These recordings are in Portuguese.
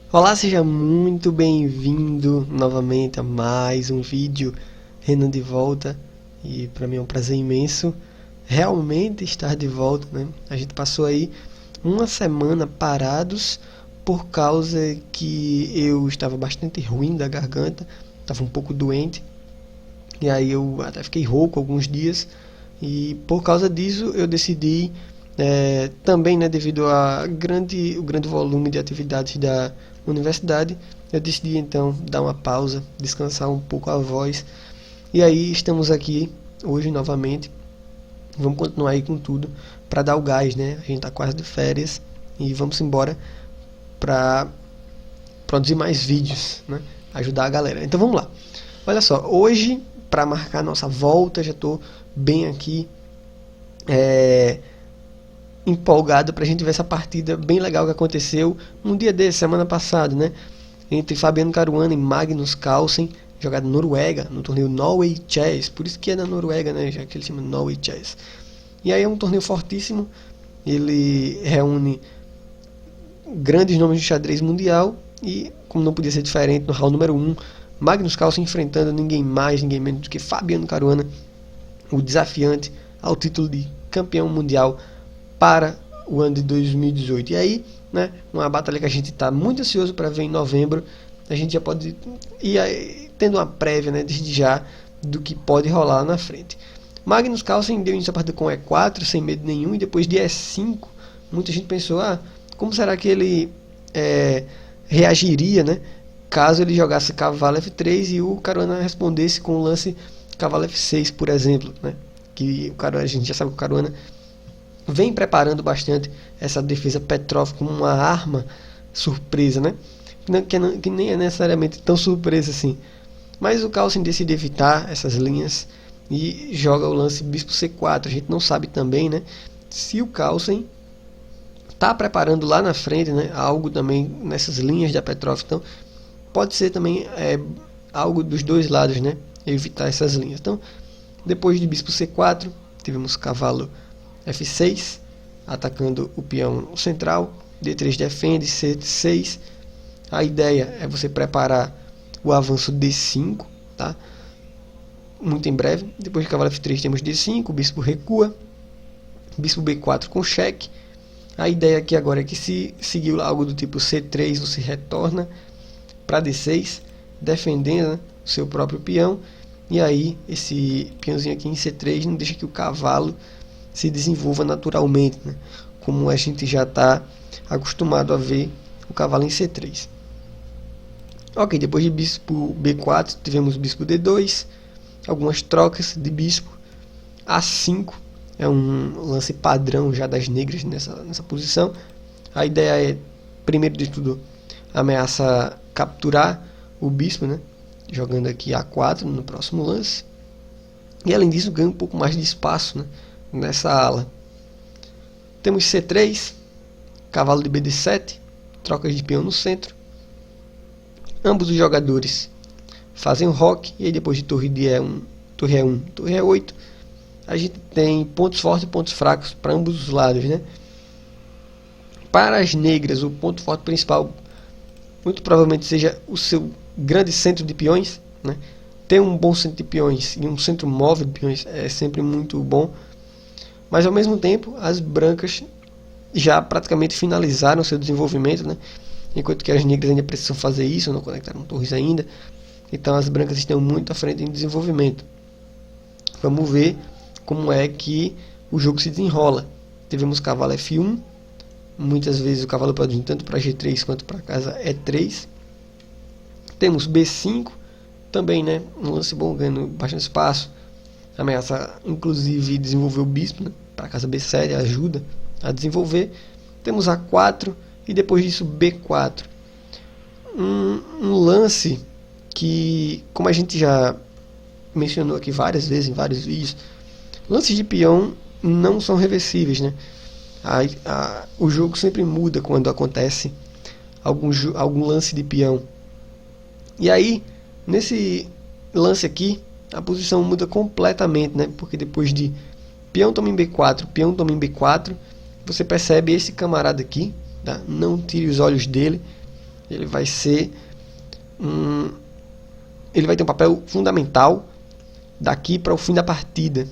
Olá, seja muito bem-vindo novamente a mais um vídeo. Renan de volta, e para mim é um prazer imenso realmente estar de volta, né? A gente passou aí uma semana parados por causa que eu estava bastante ruim da garganta, estava um pouco doente, e aí eu até fiquei rouco alguns dias, e por causa disso eu decidi também, né, devido o grande volume de atividades da universidade, eu decidi então dar uma pausa, descansar um pouco a voz. E aí estamos aqui hoje novamente. Vamos continuar aí com tudo para dar o gás, né? A gente está quase de férias e vamos embora para produzir mais vídeos, né? Ajudar a galera. Então vamos lá. Olha só, hoje para marcar nossa volta, já estou bem aqui empolgado para a gente ver essa partida bem legal que aconteceu um dia desse, semana passada, né? Entre Fabiano Caruana e Magnus Carlsen, jogado na Noruega, no torneio Norway Chess, por isso que é na Noruega, né? Já que ele chama Norway Chess. E aí é um torneio fortíssimo, ele reúne grandes nomes de xadrez mundial e, como não podia ser diferente, no round número 1, Magnus Carlsen enfrentando ninguém mais, ninguém menos do que Fabiano Caruana, o desafiante ao título de campeão mundial para o ano de 2018. E aí, né, uma batalha que a gente está muito ansioso para ver em novembro. A gente já pode ir aí, tendo uma prévia, né, desde já, do que pode rolar na frente. Magnus Carlsen deu início à partida com E4, sem medo nenhum, e depois de E5, muita gente pensou, como será que ele reagiria, né, caso ele jogasse cavalo F3 e o Caruana respondesse com o lance cavalo F6, por exemplo, né, que o Caruana, a gente já sabe que o Caruana vem preparando bastante essa defesa Petrov como uma arma surpresa, né? Que nem é necessariamente tão surpresa assim. Mas o Carlsen decide evitar essas linhas e joga o lance bispo C4. A gente não sabe também, né, se o Carlsen está preparando lá na frente, né, algo também nessas linhas da Petrov. Então pode ser também algo dos dois lados, né, evitar essas linhas. Então depois de bispo C4 tivemos cavalo F6, atacando o peão central, D3 defende, C6. A ideia é você preparar o avanço D5, tá? Muito em breve. Depois de cavalo F3 temos D5, o bispo recua, bispo B4 com cheque. A ideia aqui agora é que se seguir algo do tipo C3, você retorna para D6, defendendo, né, o seu próprio peão. E aí esse peãozinho aqui em C3 não deixa que o cavalo se desenvolva naturalmente, né? Como a gente já está acostumado a ver o cavalo em C3. Ok, depois de bispo B4 tivemos bispo D2, algumas trocas de bispo. A5 é um lance padrão já das negras nessa posição. A ideia é, primeiro de tudo, ameaça capturar o bispo, né, jogando aqui A4 no próximo lance. E além disso ganha um pouco mais de espaço, né, nessa ala. Temos C3, cavalo de BD7, trocas de peão no centro. Ambos os jogadores fazem o roque, e aí depois de torre de E1, torre E1, torre E8, a gente tem pontos fortes e pontos fracos para ambos os lados, né? Para as negras, o ponto forte principal muito provavelmente seja o seu grande centro de peões, né? Ter um bom centro de peões e um centro móvel de peões é sempre muito bom. Mas ao mesmo tempo, as brancas já praticamente finalizaram seu desenvolvimento, né? Enquanto que as negras ainda precisam fazer isso, não conectaram torres ainda. Então as brancas estão muito à frente em desenvolvimento. Vamos ver como é que o jogo se desenrola. Tivemos cavalo F1, muitas vezes o cavalo pode vir tanto para G3 quanto para casa E3. Temos B5, também, né, um lance bom, ganhando bastante espaço. Ameaça inclusive desenvolver o bispo, né, para casa B7, ajuda a desenvolver. Temos A4 e depois disso B4. Um lance que, como a gente já mencionou aqui várias vezes em vários vídeos, lances de peão não são reversíveis, né? O jogo sempre muda quando acontece algum lance de peão. E aí, nesse lance aqui, a posição muda completamente, né? Porque depois de peão toma em B4, peão toma em B4, você percebe esse camarada aqui, tá? Não tire os olhos dele. Ele vai ser ele vai ter um papel fundamental daqui para o fim da partida.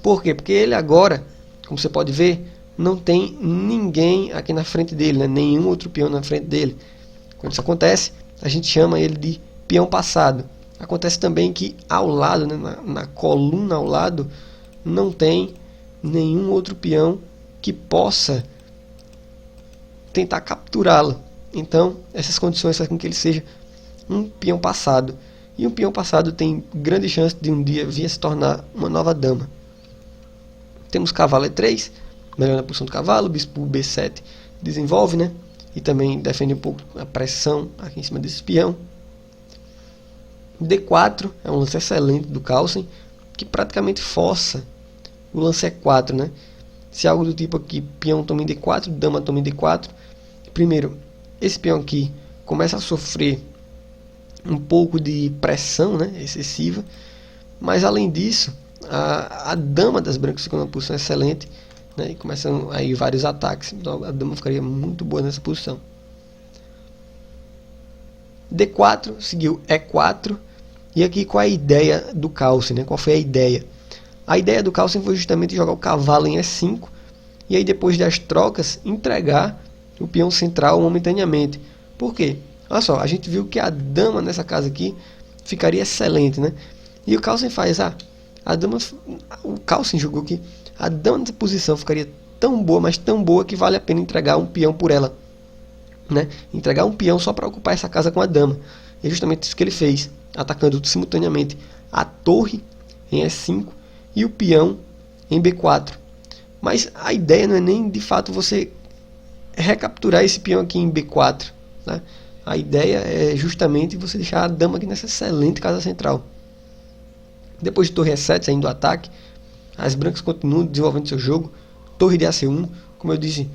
Por quê? Porque ele agora, como você pode ver, não tem ninguém aqui na frente dele, né? Nenhum outro peão na frente dele. Quando isso acontece, a gente chama ele de peão passado. Acontece também que ao lado, né, na coluna ao lado, não tem nenhum outro peão que possa tentar capturá-lo. Então, essas condições fazem com que ele seja um peão passado. E um peão passado tem grande chance de um dia vir a se tornar uma nova dama. Temos cavalo E3, melhorando a posição do cavalo. Bispo B7 desenvolve, né? E também defende um pouco a pressão aqui em cima desse peão. D4 é um lance excelente do Carlsen, que praticamente força o lance E4, né? Se algo do tipo aqui, peão toma em D4, dama toma em D4. Primeiro, esse peão aqui começa a sofrer um pouco de pressão, né, excessiva, mas além disso, a dama das brancas fica numa posição excelente, né, e começam aí vários ataques, então a dama ficaria muito boa nessa posição. D4, seguiu E4, e aqui qual é a ideia do Carlsen, né? Qual foi a ideia? A ideia do Carlsen foi justamente jogar o cavalo em E5, e aí depois das trocas, entregar o peão central momentaneamente. Por quê? Olha só, a gente viu que a dama nessa casa aqui ficaria excelente, né? E o Carlsen faz, o Carlsen jogou que a dama nessa posição ficaria tão boa, mas tão boa que vale a pena entregar um peão por ela, né? Entregar um peão só para ocupar essa casa com a dama. E é justamente isso que ele fez, atacando simultaneamente a torre em E5 e o peão em B4. Mas a ideia não é nem de fato você recapturar esse peão aqui em B4, né? A ideia é justamente você deixar a dama aqui nessa excelente casa central. Depois de torre E7 saindo do ataque, as brancas continuam desenvolvendo seu jogo. Torre de AC1, como eu disse,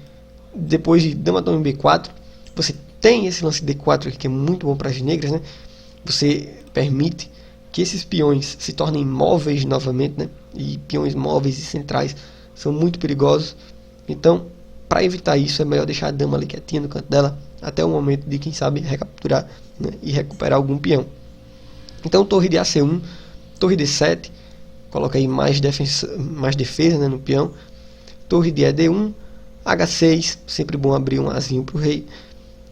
depois de dama toma em B4, você tem esse lance de D4 aqui que é muito bom para as negras, né? Você permite que esses peões se tornem móveis novamente, né? E peões móveis e centrais são muito perigosos. Então, para evitar isso, é melhor deixar a dama ali quietinha no canto dela até o momento de, quem sabe, recapturar, né, e recuperar algum peão. Então, torre de AC1, torre D7, coloca aí mais defesa, né, no peão. Torre de ED1, H6, sempre bom abrir um azinho para o rei.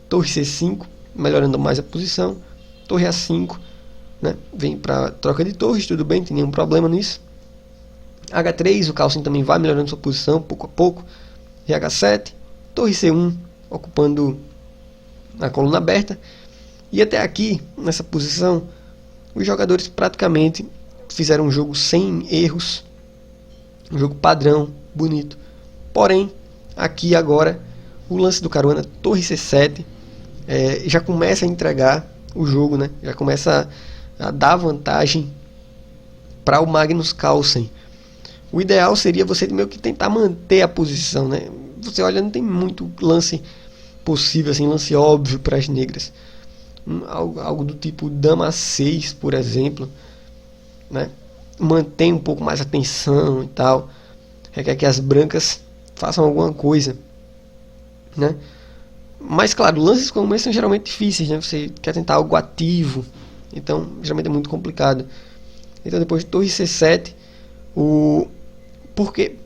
Torre C5, melhorando mais a posição. Torre A5, né, vem para troca de torres, tudo bem, não tem nenhum problema nisso. H3, o Carlsen também vai melhorando sua posição pouco a pouco. E H7, torre C1, ocupando a coluna aberta. E até aqui, nessa posição, os jogadores praticamente fizeram um jogo sem erros, um jogo padrão, bonito. Porém, aqui agora, o lance do Caruana, torre C7, já começa a entregar o jogo, né? Já começa a dar vantagem para o Magnus Carlsen. O ideal seria você meio que tentar manter a posição, né? Você olha, não tem muito lance possível, assim, lance óbvio para as negras. Algo do tipo dama 6, por exemplo, né? Mantém um pouco mais a atenção e tal. Requer que as brancas façam alguma coisa, né? Mas claro, lances como esse são geralmente difíceis, né? Você quer tentar algo ativo, então geralmente é muito complicado. Então depois de torre C7, porque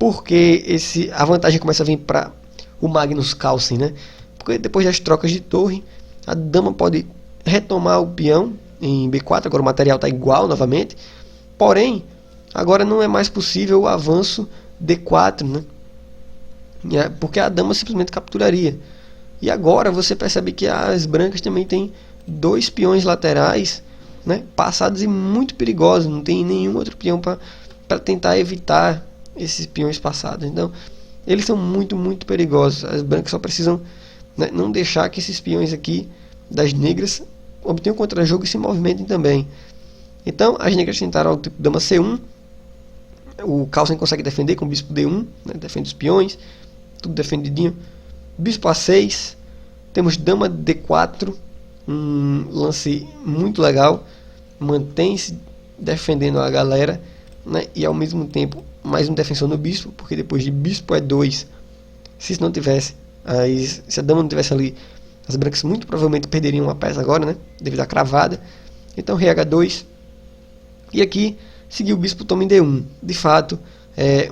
a vantagem começa a vir para o Magnus Carlsen, né? Porque depois das trocas de torre, a dama pode retomar o peão em B4, agora o material está igual novamente, porém, agora não é mais possível o avanço D4, né? Porque a dama simplesmente capturaria. E agora você percebe que as brancas também têm dois peões laterais, né, passados e muito perigosos, não tem nenhum outro peão para tentar evitar esses peões passados. Então, eles são muito, muito perigosos. As brancas só precisam, né, não deixar que esses peões aqui das negras obtenham contra-jogo e se movimentem também. Então, as negras tentaram o tipo dama C1. O Carlsen consegue defender com o bispo D1, né, defende os peões, tudo defendidinho. Bispo A6, temos dama D4, um lance muito legal, mantém-se defendendo a galera, né, e ao mesmo tempo mais um defensor no bispo, porque depois de bispo E2, se isso não tivesse, se a dama não tivesse ali As brancas muito provavelmente perderiam uma peça agora, né? Devido à cravada. Então rei H2. E aqui seguiu o bispo toma em D1. De fato,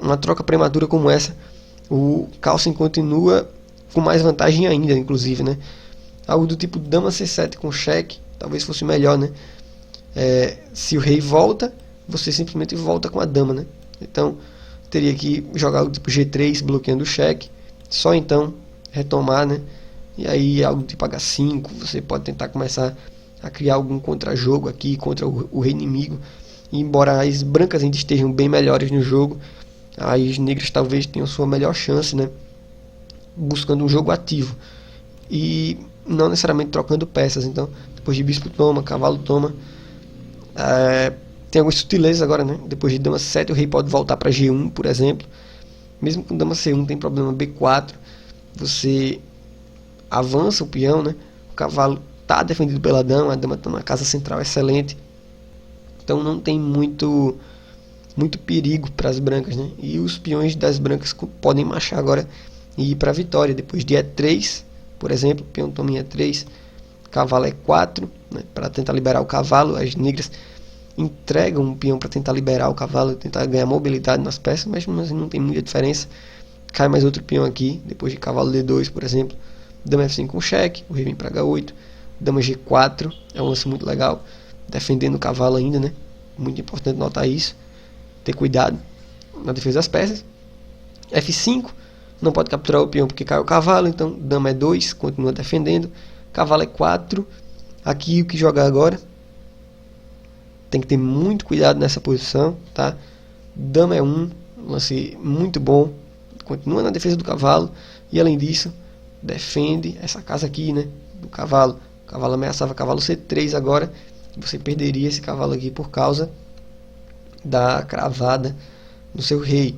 uma troca prematura como essa, o Carlsen continua com mais vantagem ainda, inclusive, né? Algo do tipo dama C7 com cheque, talvez fosse melhor, né? Se o rei volta, você simplesmente volta com a dama, né? Então, teria que jogar algo tipo G3, bloqueando o cheque. Só então retomar, né? E aí algo tipo H5, você pode tentar começar a criar algum contra-jogo aqui contra o rei inimigo. E embora as brancas ainda estejam bem melhores no jogo, as negras talvez tenham sua melhor chance, né? Buscando um jogo ativo. E não necessariamente trocando peças. Então, depois de bispo toma, cavalo toma, tem algumas sutilezas agora, né? Depois de dama 7, o rei pode voltar para G1, por exemplo. Mesmo com dama C1 tem problema B4. Você avança o peão, né? O cavalo está defendido pela dama, a dama está na casa central excelente. Então não tem muito perigo para as brancas, né? E os peões das brancas podem marchar agora e ir para a vitória. Depois de E3, por exemplo, peão toma em E3, cavalo E4, né? Para tentar liberar o cavalo. As negras entregam um peão para tentar liberar o cavalo, tentar ganhar mobilidade nas peças, mas não tem muita diferença. Cai mais outro peão aqui, depois de cavalo D2, por exemplo. Dama F5 com cheque, o rei vem para H8. Dama G4, é um lance muito legal, defendendo o cavalo ainda, né? Muito importante notar isso, ter cuidado na defesa das peças. F5, não pode capturar o peão porque cai o cavalo, então dama E2, continua defendendo. Cavalo E4, aqui o que jogar agora, tem que ter muito cuidado nessa posição, tá? Dama E1, um lance muito bom, continua na defesa do cavalo, e além disso, defende essa casa aqui, né, do cavalo. O cavalo ameaçava cavalo C3 agora, você perderia esse cavalo aqui por causa da cravada no seu rei,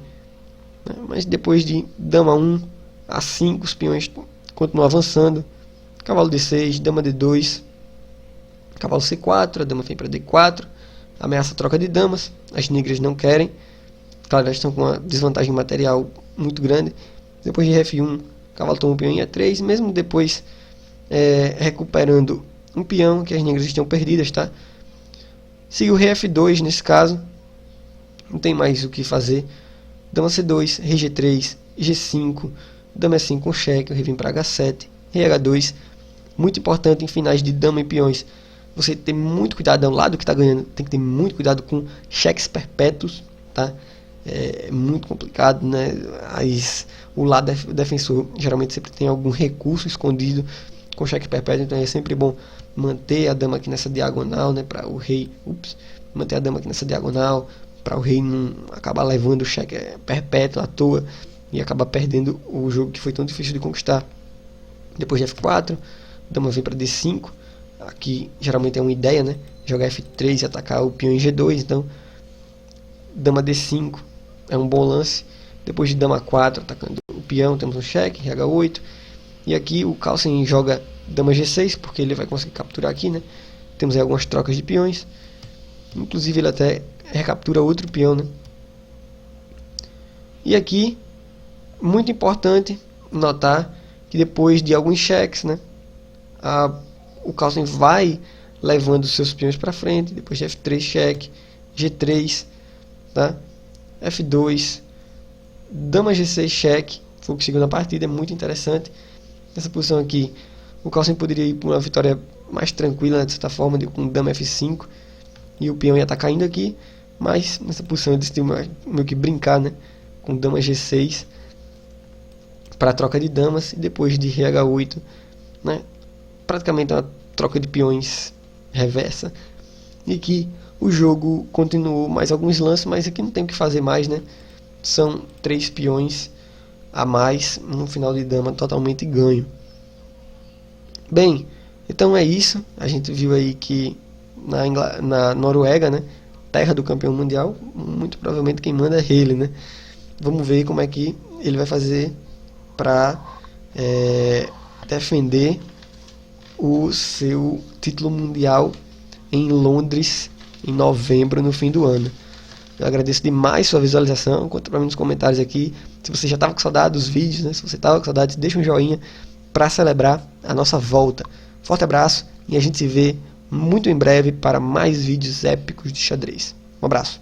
né? Mas depois de dama 1 a 5, os peões continuam avançando. Cavalo D6, dama D2, cavalo C4, a dama vem para D4, ameaça a troca de damas, as negras não querem, claro, elas estão com uma desvantagem material muito grande. Depois de F1, cavalo toma um peão em E3, mesmo depois recuperando um peão que as negras estão perdidas, tá? Siga o rei F2 nesse caso, não tem mais o que fazer. Dama C2, rei G3, G5, dama E5 com cheque, o rei vem para H7, rei H2, muito importante em finais de dama e peões, você tem muito cuidado, é o lado que está ganhando, tem que ter muito cuidado com cheques perpétuos, tá? É muito complicado, né? O lado defensor geralmente sempre tem algum recurso escondido com cheque perpétuo, então é sempre bom manter a dama aqui nessa diagonal, né? Para o rei, manter a dama aqui nessa diagonal, para o rei não acabar levando o cheque perpétuo à toa e acabar perdendo o jogo que foi tão difícil de conquistar. Depois de F4, dama vem para D5, aqui geralmente é uma ideia, né? Jogar F3 e atacar o peão em G2, então dama D5 é um bom lance. Depois de dama 4 atacando o peão, temos um cheque, H8, e aqui o Carlsen joga dama G6 porque ele vai conseguir capturar aqui, né? Temos aí algumas trocas de peões, inclusive ele até recaptura outro peão, né? E aqui, muito importante notar que depois de alguns cheques, né, o Carlsen vai levando seus peões para frente. Depois de F3 cheque, G3, tá? F2, dama G6 cheque, foi o que seguiu na partida, é muito interessante. Nessa posição aqui, o Carlsen poderia ir para uma vitória mais tranquila, né, de certa forma, com dama F5, e o peão ia estar caindo aqui, mas nessa posição ele decidiu meio que brincar, né, com dama G6 para a troca de damas, e depois de rei H8, né, praticamente uma troca de peões reversa, e que o jogo continuou mais alguns lances, mas aqui não tem o que fazer mais, né? São 3 peões a mais no final de dama totalmente ganho. Bem, então é isso. A gente viu aí que na Noruega, né, terra do campeão mundial, muito provavelmente quem manda é ele, né? Vamos ver como é que ele vai fazer para defender o seu título mundial em Londres em novembro, no fim do ano. Eu agradeço demais sua visualização. Conta para mim nos comentários aqui se você já estava com saudade dos vídeos, né? Se você estava com saudade, deixa um joinha, para celebrar a nossa volta. Forte abraço e a gente se vê muito em breve para mais vídeos épicos de xadrez. Um abraço.